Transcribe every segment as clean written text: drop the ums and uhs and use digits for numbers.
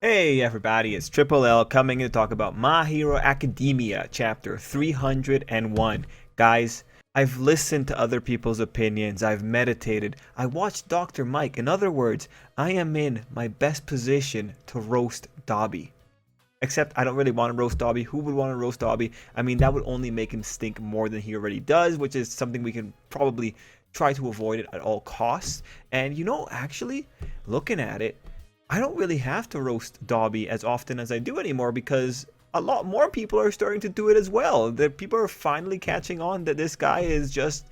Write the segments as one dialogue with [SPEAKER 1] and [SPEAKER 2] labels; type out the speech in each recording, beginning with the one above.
[SPEAKER 1] Hey everybody, it's Tripl-L coming in to talk about My Hero Academia chapter 301. Guys, I've listened to other people's opinions, I've meditated, I watched Dr. Mike. In other words, I am in my best position to roast Dobby. Except I don't really want to roast Dobby. Who would want to roast Dobby? I mean, that would only make him stink more than he already does, which is something we can probably try to avoid it at all costs. And actually, looking at it, I don't really have to roast Dobby as often as I do anymore because a lot more people are starting to do it as well. The people are finally catching on that this guy is just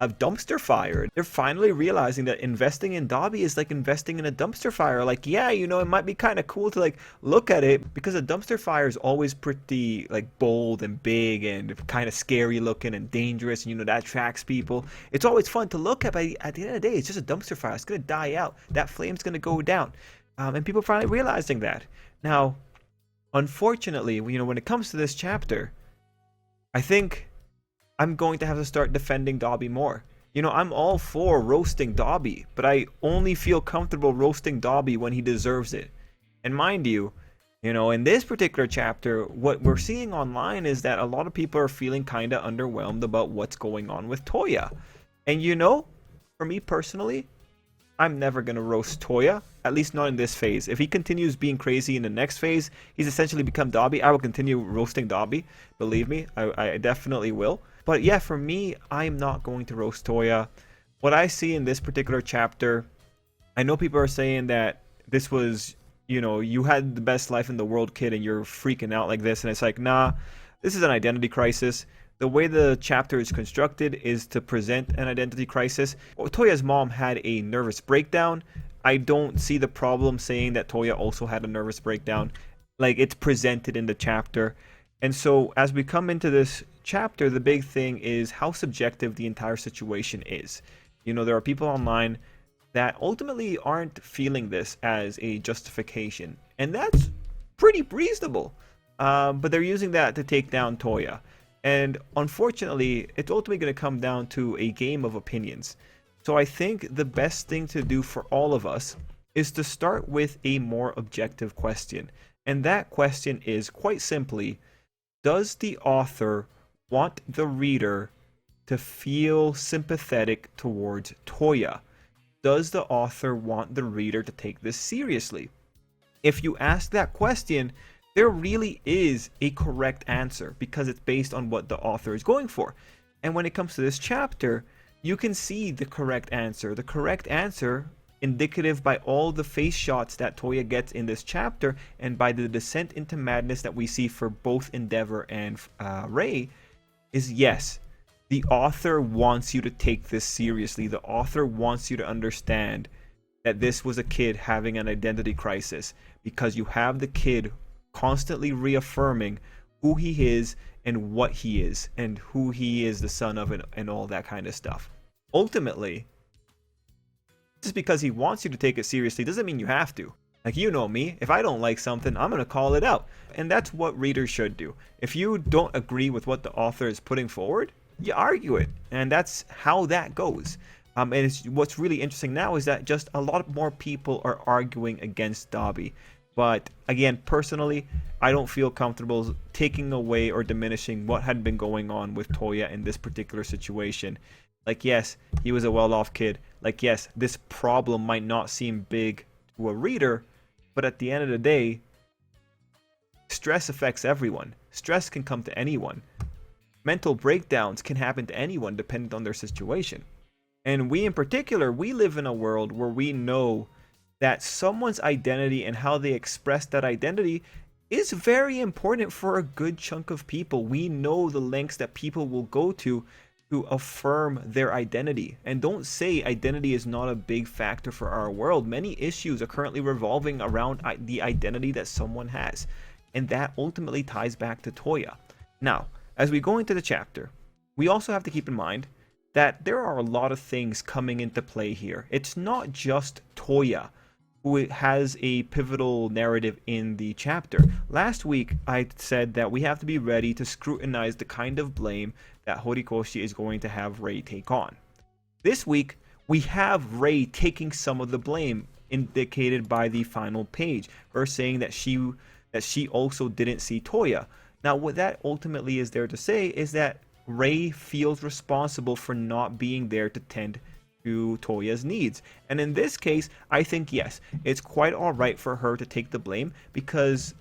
[SPEAKER 1] a dumpster fire. They're finally realizing that investing in Dobby is like investing in a dumpster fire. Like, yeah, it might be kind of cool to like look at it because a dumpster fire is always pretty like bold and big and kind of scary looking and dangerous, and that attracts people. It's always fun to look at, but at the end of the day, it's just a dumpster fire. It's gonna die out. That flame's gonna go down. And people finally realizing that. Now, unfortunately, when it comes to this chapter, I think I'm going to have to start defending Dobby more. I'm all for roasting Dobby, but I only feel comfortable roasting Dobby when he deserves it. And mind you, in this particular chapter, what we're seeing online is that a lot of people are feeling kind of underwhelmed about what's going on with Toya. And for me personally, I'm never going to roast Toya, at least not in this phase. If he continues being crazy in the next phase, he's essentially become Dobby. I will continue roasting Dobby. Believe me, I definitely will. But yeah, for me, I'm not going to roast Toya. What I see in this particular chapter, I know people are saying that this was, you had the best life in the world, kid, and you're freaking out like this. And it's like, nah, this is an identity crisis. The way the chapter is constructed is to present an identity crisis. Toya's mom had a nervous breakdown. I don't see the problem saying that Toya also had a nervous breakdown. Like, it's presented in the chapter. And so as we come into this chapter, the big thing is how subjective the entire situation is. There are people online that ultimately aren't feeling this as a justification. And that's pretty reasonable. But they're using that to take down Toya. And unfortunately, it's ultimately going to come down to a game of opinions. So I think the best thing to do for all of us is to start with a more objective question. And that question is quite simply, does the author want the reader to feel sympathetic towards Toya? Does the author want the reader to take this seriously? If you ask that question, there really is a correct answer because it's based on what the author is going for. And when it comes to this chapter, you can see the correct answer. The correct answer, indicative by all the face shots that Toya gets in this chapter and by the descent into madness that we see for both Endeavor and Ray, is yes. The author wants you to take this seriously. The author wants you to understand that this was a kid having an identity crisis because you have the kid constantly reaffirming who he is and what he is and who he is the son of and all that kind of stuff. Ultimately, just because he wants you to take it seriously doesn't mean you have to. Like, me, if I don't like something, I'm going to call it out. And that's what readers should do. If you don't agree with what the author is putting forward, you argue it. And that's how that goes. And what's really interesting now is that just a lot more people are arguing against Dobby. But again, personally, I don't feel comfortable taking away or diminishing what had been going on with Toya in this particular situation. Like, yes, he was a well-off kid. Like, yes, this problem might not seem big to a reader, but at the end of the day, stress affects everyone. Stress can come to anyone. Mental breakdowns can happen to anyone depending on their situation. And we in particular, we live in a world where we know that someone's identity and how they express that identity is very important for a good chunk of people. We know the lengths that people will go to affirm their identity. And don't say identity is not a big factor for our world. Many issues are currently revolving around the identity that someone has. And that ultimately ties back to Toya. Now, as we go into the chapter, we also have to keep in mind that there are a lot of things coming into play here. It's not just Toya who has a pivotal narrative in the chapter. Last week, I said that we have to be ready to scrutinize the kind of blame that Horikoshi is going to have Rei take on. This week, we have Rei taking some of the blame indicated by the final page, her saying that she also didn't see Toya. Now, what that ultimately is there to say is that Rei feels responsible for not being there to tend to Toya's needs. And in this case, I think yes, it's quite all right for her to take the blame, because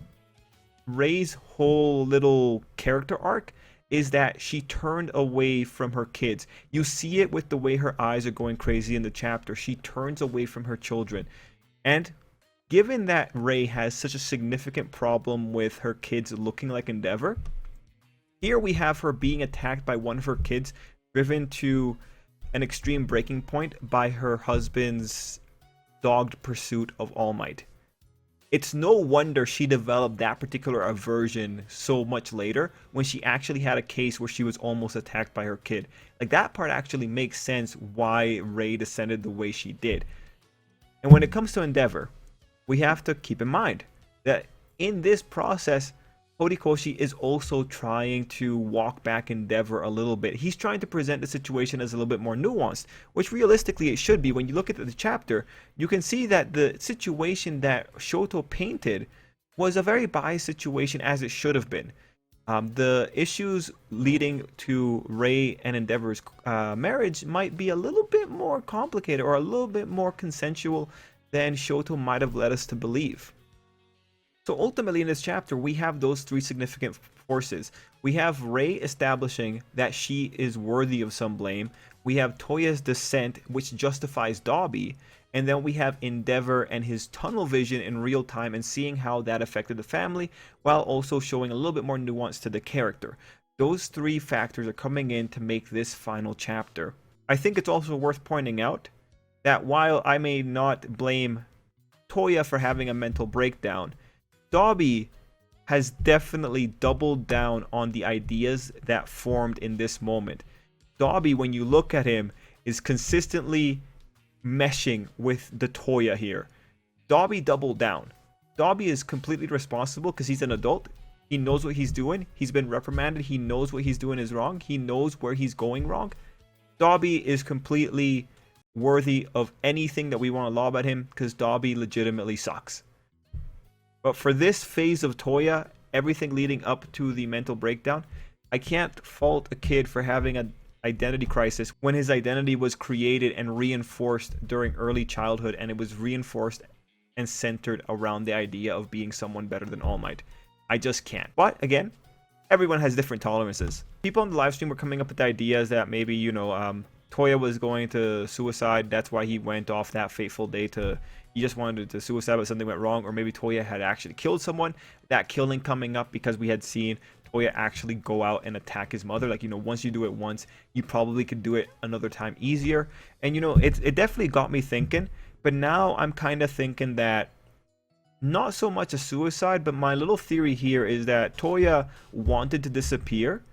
[SPEAKER 1] Rei's whole little character arc is that she turned away from her kids. You see it with the way her eyes are going crazy in the chapter. She turns away from her children. And given that Rei has such a significant problem with her kids looking like Endeavor, here we have her being attacked by one of her kids, driven to an extreme breaking point by her husband's dogged pursuit of All Might. It's no wonder she developed that particular aversion so much later, when she actually had a case where she was almost attacked by her kid. Like, that part actually makes sense why Rei descended the way she did. And when it comes to Endeavor, we have to keep in mind that in this process, Horikoshi is also trying to walk back Endeavor a little bit. He's trying to present the situation as a little bit more nuanced, which realistically it should be. When you look at the chapter, you can see that the situation that Shoto painted was a very biased situation, as it should have been. The issues leading to Rei and Endeavor's marriage might be a little bit more complicated or a little bit more consensual than Shoto might have led us to believe. So ultimately in this chapter, we have those three significant forces. We have Rei establishing that she is worthy of some blame. We have Toya's descent, which justifies Dabi. And then we have Endeavor and his tunnel vision in real time and seeing how that affected the family, while also showing a little bit more nuance to the character. Those three factors are coming in to make this final chapter. I think it's also worth pointing out that while I may not blame Toya for having a mental breakdown, Dabi has definitely doubled down on the ideas that formed in this moment. Dabi, when you look at him, is consistently meshing with the Toya here. Dabi doubled down. Dabi is completely responsible because he's an adult. He knows what he's doing. He's been reprimanded. He knows what he's doing is wrong. He knows where he's going wrong. Dabi is completely worthy of anything that we want to law about him, because Dabi legitimately sucks. But for this phase of Toya, everything leading up to the mental breakdown, I can't fault a kid for having an identity crisis when his identity was created and reinforced during early childhood, and it was reinforced and centered around the idea of being someone better than All Might. I just can't. But again, everyone has different tolerances. People on the live stream were coming up with ideas that maybe, Toya was going to suicide. That's why he went off that fateful day he just wanted to suicide, but something went wrong. Or maybe Toya had actually killed someone. That killing coming up because we had seen Toya actually go out and attack his mother. Like, once you do it once, you probably could do it another time easier. And, it definitely got me thinking. But now I'm kind of thinking that not so much a suicide, but my little theory here is that Toya wanted to disappear.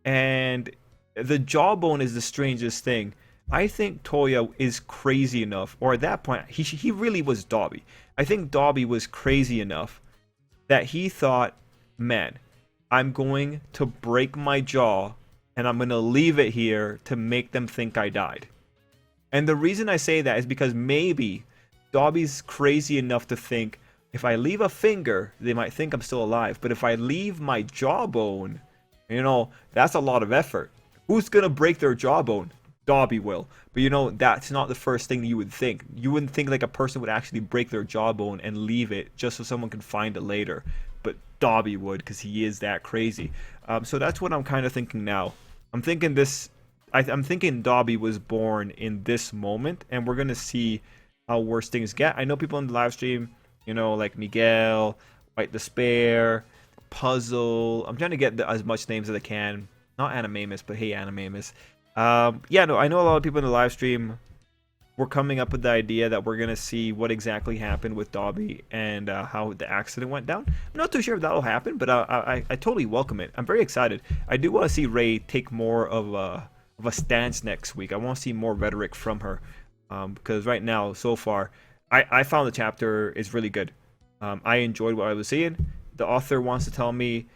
[SPEAKER 1] And the jawbone is the strangest thing. I think Toya is crazy enough, or at that point, he really was Dabi. I think Dabi was crazy enough that he thought, man, I'm going to break my jaw and I'm going to leave it here to make them think I died. And the reason I say that is because maybe Dabi's crazy enough to think, if I leave a finger, they might think I'm still alive. But if I leave my jawbone, that's a lot of effort. Who's going to break their jawbone? Dabi will. But that's not the first thing you would think. You wouldn't think like a person would actually break their jawbone and leave it just so someone can find it later. But Dabi would, because he is that crazy. So that's what I'm kind of thinking now. I'm thinking Dabi was born in this moment, and we're gonna see how worse things get. I know people in the live stream, like Miguel, White Despair, Puzzle. I'm trying to get as much names as I can. Not Animamus, but hey Animamus. I know a lot of people in the live stream were coming up with the idea that we're gonna see what exactly happened with Dabi and how the accident went down. I'm not too sure if that'll happen, but I totally welcome it. I'm very excited. I do want to see Rei take more of a stance next week. I want to see more rhetoric from her, because right now, so far, I found the chapter is really good. I enjoyed what I was seeing. The author wants to tell me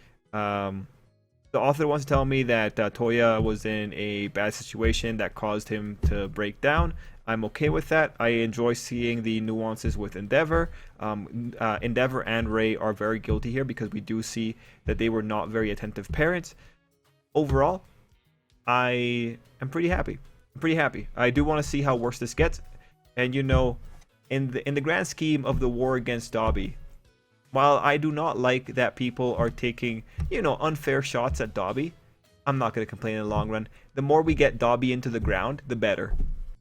[SPEAKER 1] The author wants to tell me that Toya was in a bad situation that caused him to break down. I'm okay with that. I enjoy seeing the nuances with Endeavor. Endeavor and Ray are very guilty here because we do see that they were not very attentive parents. Overall, I am pretty happy. I'm pretty happy. I do want to see how worse this gets. And you know, in the grand scheme of the war against Dobby, while I do not like that people are taking, you know, unfair shots at Dobby, I'm not going to complain in the long run. The more we get Dobby into the ground, the better.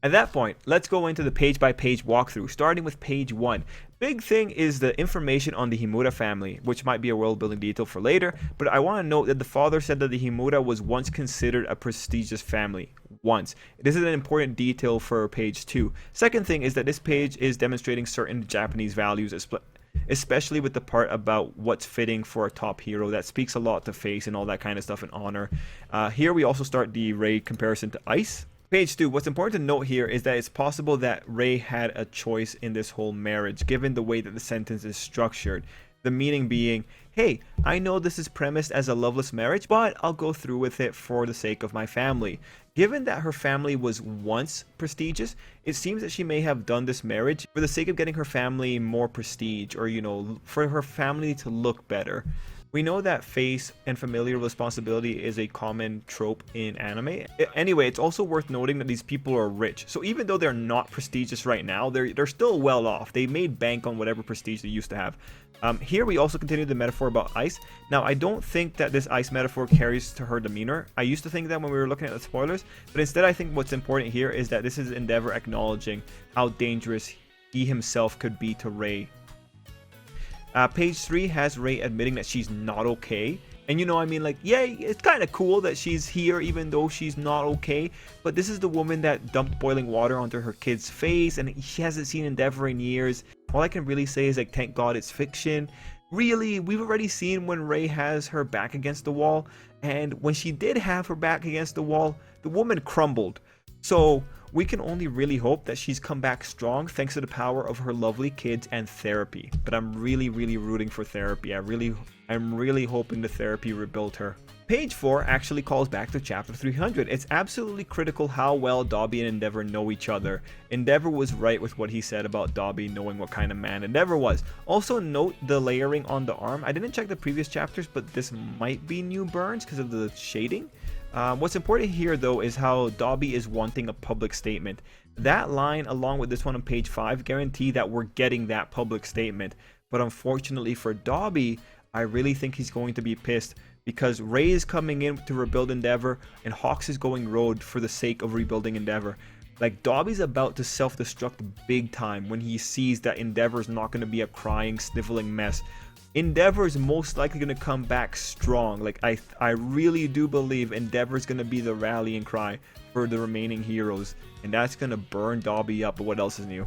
[SPEAKER 1] At that point, let's go into the page-by-page walkthrough, starting with page 1. Big thing is the information on the Himura family, which might be a world-building detail for later, but I want to note that the father said that the Himura was once considered a prestigious family. Once. This is an important detail for page 2. Second thing is that this page is demonstrating certain Japanese values, especially with the part about what's fitting for a top hero. That speaks a lot to face and all that kind of stuff and honor. Here we also start the Ray comparison to Ice. Page 2, what's important to note here is that it's possible that Ray had a choice in this whole marriage, given the way that the sentence is structured. The meaning being, hey, I know this is premised as a loveless marriage, but I'll go through with it for the sake of my family. Given that her family was once prestigious, it seems that she may have done this marriage for the sake of getting her family more prestige, or, you know, for her family to look better. We know that face and familial responsibility is a common trope in anime. Anyway, it's also worth noting that these people are rich. So even though they're not prestigious right now, they're still well off. They made bank on whatever prestige they used to have. Here we also continue the metaphor about Ice. Now, I don't think that this Ice metaphor carries to her demeanor. I used to think that when we were looking at the spoilers, but instead I think what's important here is that this is Endeavor acknowledging how dangerous he himself could be to Ray. Page 3 has Ray admitting that she's not okay. And you know, I mean, like, yeah, it's kind of cool that she's here even though she's not okay. But this is the woman that dumped boiling water onto her kid's face, and she hasn't seen Endeavor in years. All I can really say is, like, thank God it's fiction. Really, we've already seen when Ray has her back against the wall. And when she did have her back against the wall, the woman crumbled. So we can only really hope that she's come back strong thanks to the power of her lovely kids and therapy. But I'm really rooting for therapy. I'm really hoping the therapy rebuilt her. Page 4 actually calls back to chapter 300. It's absolutely critical how well Dobby and Endeavor know each other. Endeavor was right with what he said about Dobby knowing what kind of man Endeavor was. Also note the layering on the arm. I didn't check the previous chapters, but this might be new burns because of the shading. What's important here though is how Dobby is wanting a public statement. That line along with this one on page 5 guarantee that we're getting that public statement. But unfortunately for Dobby, I really think he's going to be pissed because Ray is coming in to rebuild Endeavor and Hawks is going rogue for the sake of rebuilding Endeavor. Like, Dobby's about to self-destruct big time when he sees that Endeavor's not going to be a crying, sniveling mess. Endeavor is most likely going to come back strong. Like, I really do believe Endeavor is going to be the rallying cry for the remaining heroes, and that's going to burn Dobby up. But what else is new?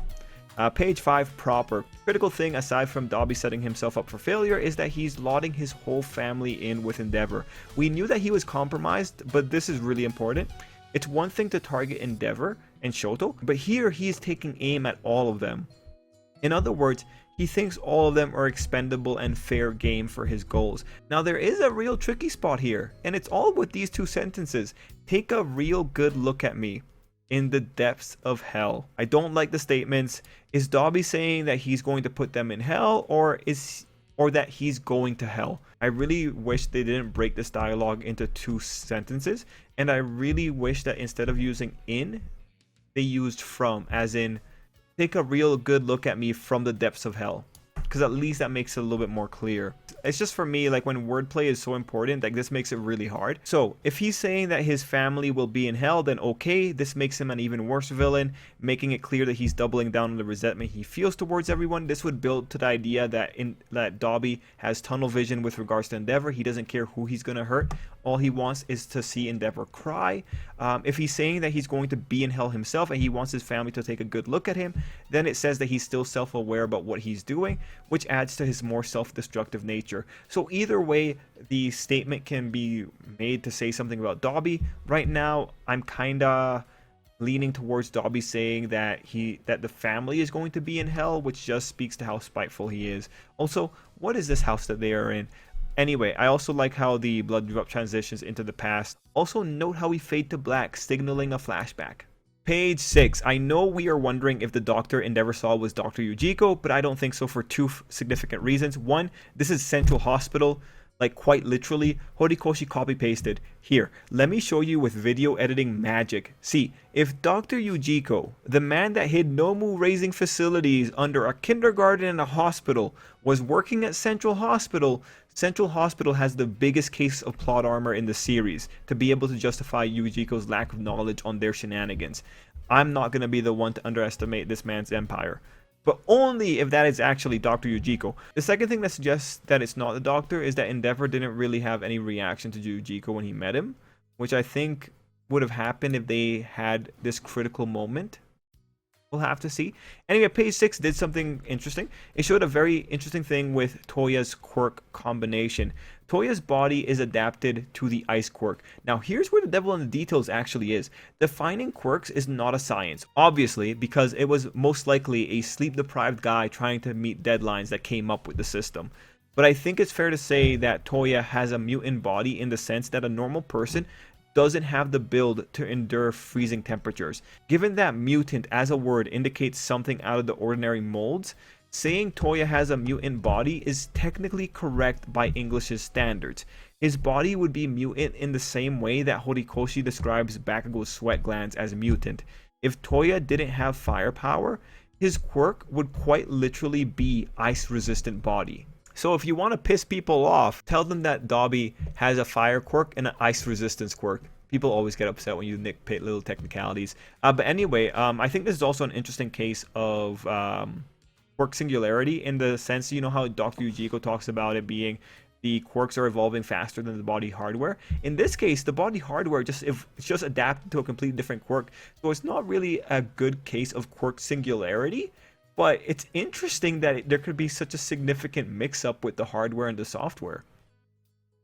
[SPEAKER 1] Page 5 proper. Critical thing aside from Dobby setting himself up for failure is that he's lauding his whole family in with Endeavor. We knew that he was compromised, but this is really important. It's one thing to target Endeavor and Shoto, but here he is taking aim at all of them. In other words, he thinks all of them are expendable and fair game for his goals. Now there is a real tricky spot here, and it's all with these two sentences. Take a real good look at me. In the depths of hell. I don't like the statements. Is Dobby saying that he's going to put them in hell, or that he's going to hell? I really wish they didn't break this dialogue into two sentences, and I really wish that instead of using in, they used from, as in, take a real good look at me from the depths of hell, because at least that makes it a little bit more clear. It's just for me, like, when wordplay is so important, like, this makes it really hard. So if he's saying that his family will be in hell, then okay, this makes him an even worse villain, making it clear that he's doubling down on the resentment he feels towards everyone. This would build to the idea that Dobby has tunnel vision with regards to Endeavor. He doesn't care who he's gonna hurt. All he wants is to see Endeavor cry. If he's saying that he's going to be in hell himself and he wants his family to take a good look at him, then it says that he's still self-aware about what he's doing, which adds to his more self-destructive nature. So either way, the statement can be made to say something about Dobby. Right now, I'm kinda leaning towards Dobby saying that the family is going to be in hell, which just speaks to how spiteful he is. Also, what is this house that they are in? Anyway, I also like how the blood drop transitions into the past. Also note how we fade to black, signaling a flashback. Page 6. I know we are wondering if the doctor Endeavor saw was Dr. Yujiko, but I don't think so for two significant reasons. One, this is Central Hospital. Like quite literally, Horikoshi copy pasted. Here, let me show you with video editing magic. See, if Dr. Yujiko, the man that hid Nomu raising facilities under a kindergarten and a hospital, was working at Central Hospital has the biggest case of plot armor in the series to be able to justify Yujiko's lack of knowledge on their shenanigans. I'm not going to be the one to underestimate this man's empire. But only if that is actually Dr. Yujiko. The second thing that suggests that it's not the doctor is that Endeavor didn't really have any reaction to Yujiko when he met him, which I think would have happened if they had this critical moment. We'll have to see. Anyway, page 6 did something interesting. It showed a very interesting thing with Toya's quirk combination. Toya's body is adapted to the ice quirk. Now, here's where the devil in the details actually is. Defining quirks is not a science, obviously, because it was most likely a sleep-deprived guy trying to meet deadlines that came up with the system. But I think it's fair to say that Toya has a mutant body in the sense that a normal person doesn't have the build to endure freezing temperatures. Given that mutant as a word indicates something out of the ordinary molds, saying Toya has a mutant body is technically correct by English's standards. His body would be mutant in the same way that Horikoshi describes Bakugo's sweat glands as mutant. If Toya didn't have firepower, his quirk would quite literally be ice-resistant body. So if you want to piss people off, tell them that Dobby has a fire quirk and an ice resistance quirk. People always get upset when you nitpick little technicalities. But anyway, I think this is also an interesting case of quirk singularity in the sense, you know how Dr. Yujiko talks about it being the quirks are evolving faster than the body hardware. In this case, the body hardware it's just adapted to a completely different quirk. So it's not really a good case of quirk singularity. But it's interesting that there could be such a significant mix-up with the hardware and the software.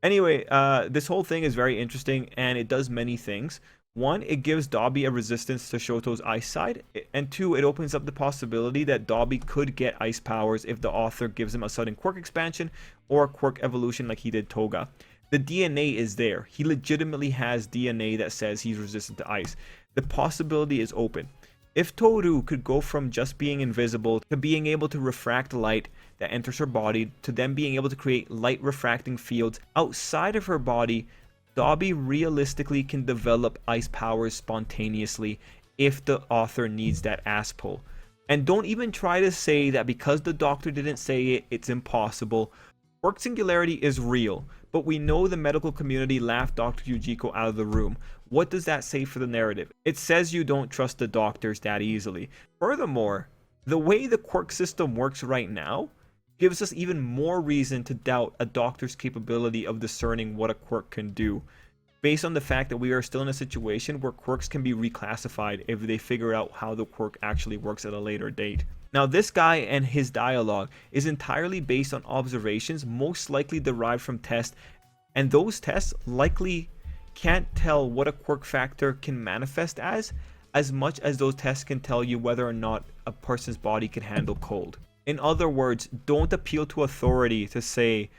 [SPEAKER 1] Anyway, this whole thing is very interesting, and it does many things. One, it gives Dobby a resistance to Shoto's ice side. And two, it opens up the possibility that Dobby could get ice powers if the author gives him a sudden quirk expansion or a quirk evolution like he did Toga. The DNA is there. He legitimately has DNA that says he's resistant to ice. The possibility is open. If Toru could go from just being invisible to being able to refract light that enters her body to then being able to create light refracting fields outside of her body, Dobby realistically can develop ice powers spontaneously if the author needs that ass pull. And don't even try to say that because the doctor didn't say it, it's impossible. Quirk singularity is real, but we know the medical community laughed Dr. Yujiko out of the room. What does that say for the narrative? It says you don't trust the doctors that easily. Furthermore, the way the quirk system works right now gives us even more reason to doubt a doctor's capability of discerning what a quirk can do, based on the fact that we are still in a situation where quirks can be reclassified if they figure out how the quirk actually works at a later date. Now, this guy and his dialogue is entirely based on observations most likely derived from tests, and those tests likely can't tell what a quirk factor can manifest as much as those tests can tell you whether or not a person's body can handle cold. In other words, don't appeal to authority to say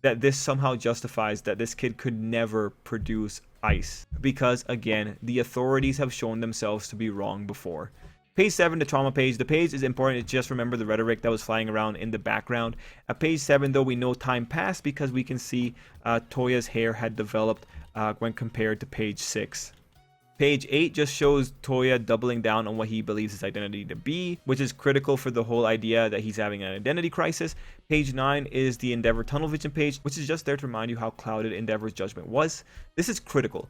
[SPEAKER 1] that this somehow justifies that this kid could never produce ice, because again, the authorities have shown themselves to be wrong before. Page 7, the trauma page. The page is important to just remember the rhetoric that was flying around in the background. At page 7, though, we know time passed because we can see Toya's hair had developed when compared to page 6. Page 8 just shows Toya doubling down on what he believes his identity to be, which is critical for the whole idea that he's having an identity crisis. Page 9 is the Endeavor tunnel vision page, which is just there to remind you how clouded Endeavor's judgment was. This is critical.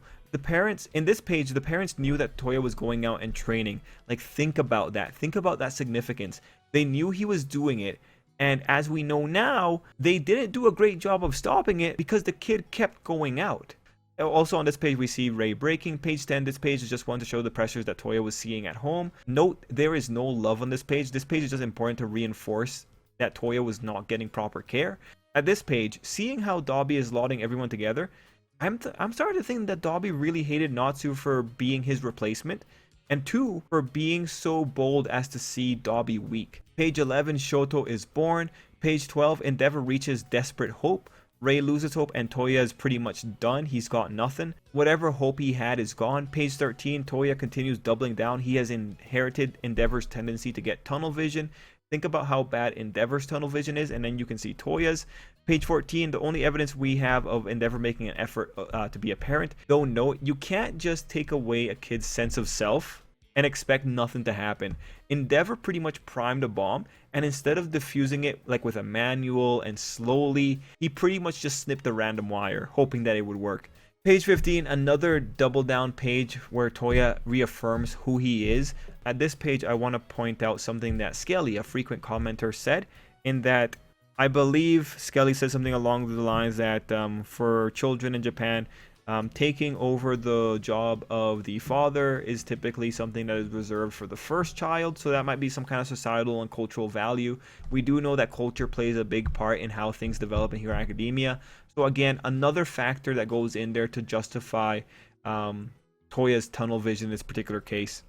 [SPEAKER 1] In this page, the parents knew that Toya was going out and training. Like, think about that. Think about that significance. They knew he was doing it. And as we know now, they didn't do a great job of stopping it because the kid kept going out. Also on this page, we see Ray breaking. Page 10, this page is just one to show the pressures that Toya was seeing at home. Note, there is no love on this page. This page is just important to reinforce that Toya was not getting proper care. At this page, seeing how Dobby is lauding everyone together, I'm starting to think that Dobby really hated Natsu for being his replacement, and 2, for being so bold as to see Dobby weak. Page 11, Shoto is born. Page 12, Endeavor reaches desperate hope. Rei loses hope and Toya is pretty much done. He's got nothing. Whatever hope he had is gone. Page 13, Toya continues doubling down. He has inherited Endeavor's tendency to get tunnel vision. Think about how bad Endeavor's tunnel vision is, and then you can see Toya's. Page 14, the only evidence we have of Endeavor making an effort to be a parent. Though note, you can't just take away a kid's sense of self and expect nothing to happen. Endeavor pretty much primed a bomb, and instead of diffusing it like with a manual and slowly, he pretty much just snipped a random wire, hoping that it would work. Page 15, another double down page where Toya reaffirms who he is. At this page, I want to point out something that Skelly, a frequent commenter, said, in that I believe Skelly said something along the lines that for children in Japan, taking over the job of the father is typically something that is reserved for the first child, so that might be some kind of societal and cultural value. We do know that culture plays a big part in how things develop in Hero Academia. So again, another factor that goes in there to justify Toya's tunnel vision in this particular case.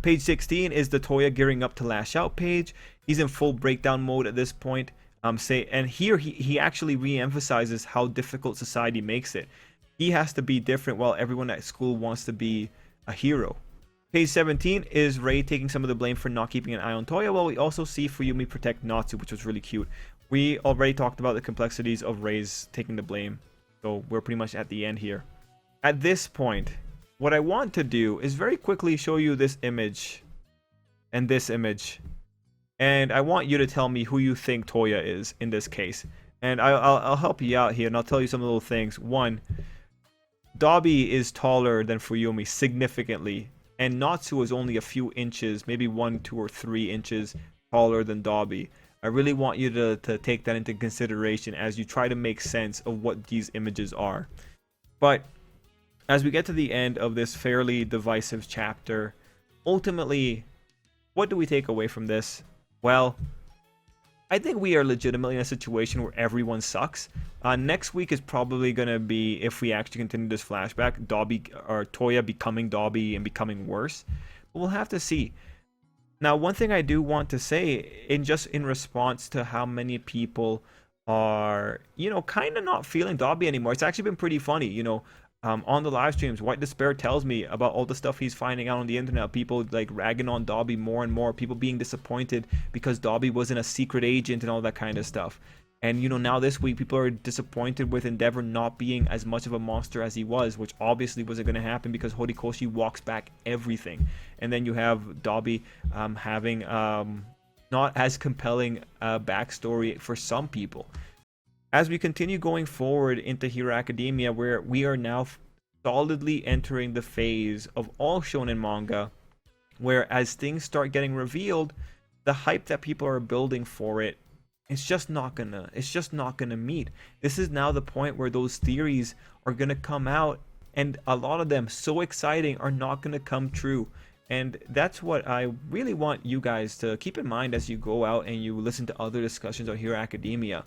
[SPEAKER 1] Page 16 is the Toya gearing up to lash out page. He's in full breakdown mode at this point. And here he actually re-emphasizes how difficult society makes it. He has to be different while everyone at school wants to be a hero. Page 17 is Rei taking some of the blame for not keeping an eye on Toya, while we also see Fuyumi protect Natsu, which was really cute. We already talked about the complexities of Rei's taking the blame, so we're pretty much at the end here. At this point, what I want to do is very quickly show you this image and this image. And I want you to tell me who you think Toya is in this case. And I'll help you out here, and I'll tell you some little things. One, Dabi is taller than Fuyumi significantly, and Natsu is only a few inches, maybe 1, 2, or 3 inches taller than Dabi. I really want you to take that into consideration as you try to make sense of what these images are. But as we get to the end of this fairly divisive chapter, ultimately, what do we take away from this? Well, I think we are legitimately in a situation where everyone sucks. Next week is probably going to be, if we actually continue this flashback, Toya becoming Dabi and becoming worse. But we'll have to see. Now, one thing I do want to say, in response to how many people are, kind of not feeling Dabi anymore, it's actually been pretty funny, on the live streams. White Despair tells me about all the stuff he's finding out on the internet. People like ragging on Dabi more and more. People being disappointed because Dabi wasn't a secret agent and all that kind of stuff. And now this week people are disappointed with Endeavor not being as much of a monster as he was, which obviously wasn't going to happen because Horikoshi walks back everything. And then you have Dabi having not as compelling backstory for some people. As we continue going forward into Hero Academia, where we are now solidly entering the phase of all shonen manga, where as things start getting revealed, the hype that people are building for it, it's just not gonna meet. This is now the point where those theories are gonna come out, and a lot of them, so exciting, are not gonna come true. And that's what I really want you guys to keep in mind as you go out and you listen to other discussions on Hero Academia.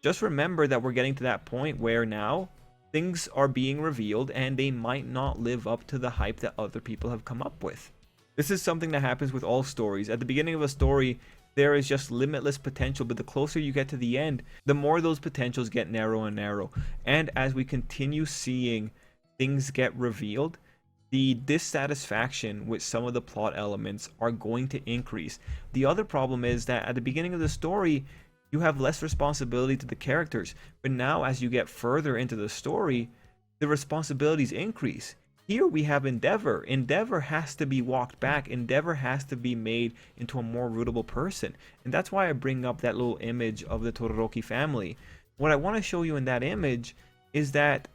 [SPEAKER 1] Just remember that we're getting to that point where now things are being revealed and they might not live up to the hype that other people have come up with. This is something that happens with all stories. At the beginning of a story, there is just limitless potential, but the closer you get to the end, the more those potentials get narrow and narrow. And as we continue seeing things get revealed, the dissatisfaction with some of the plot elements are going to increase. The other problem is that at the beginning of the story, you have less responsibility to the characters, but now as you get further into the story, the responsibilities increase. Here we have Endeavor. Endeavor has to be walked back. Endeavor has to be made into a more rootable person. And that's why I bring up that little image of the Todoroki family. What I want to show you in that image is that,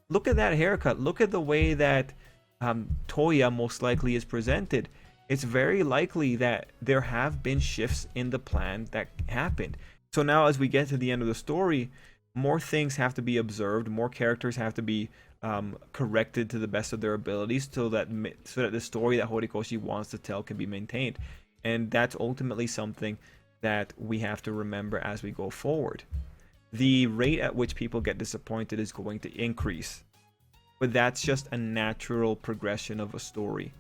[SPEAKER 1] look at that haircut. Look at the way that Toya most likely is presented. It's very likely that there have been shifts in the plan that happened. So now as we get to the end of the story, more things have to be observed, more characters have to be corrected to the best of their abilities so that the story that Horikoshi wants to tell can be maintained. And that's ultimately something that we have to remember as we go forward. The rate at which people get disappointed is going to increase, but that's just a natural progression of a story.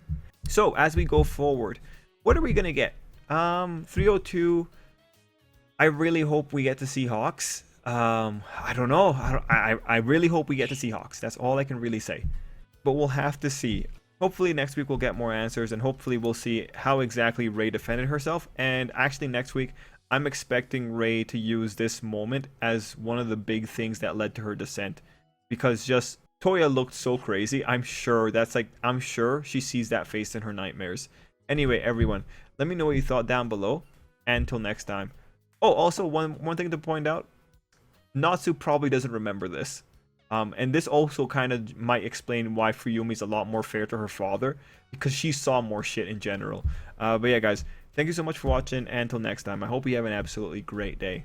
[SPEAKER 1] So as we go forward, what are we going to get? 302, I really hope we get to see Hawks. I don't know. I really hope we get to see Hawks. That's all I can really say. But we'll have to see. Hopefully next week we'll get more answers, and hopefully we'll see how exactly Rey defended herself. And actually next week, I'm expecting Rey to use this moment as one of the big things that led to her descent. Because just Toya looked so crazy. I'm sure she sees that face in her nightmares. Anyway, everyone, let me know what you thought down below. And until next time. Oh, also one thing to point out. Natsu probably doesn't remember this. And this also kind of might explain why Fuyumi's a lot more fair to her father, because she saw more shit in general. But yeah, guys, thank you so much for watching, and until next time, I hope you have an absolutely great day.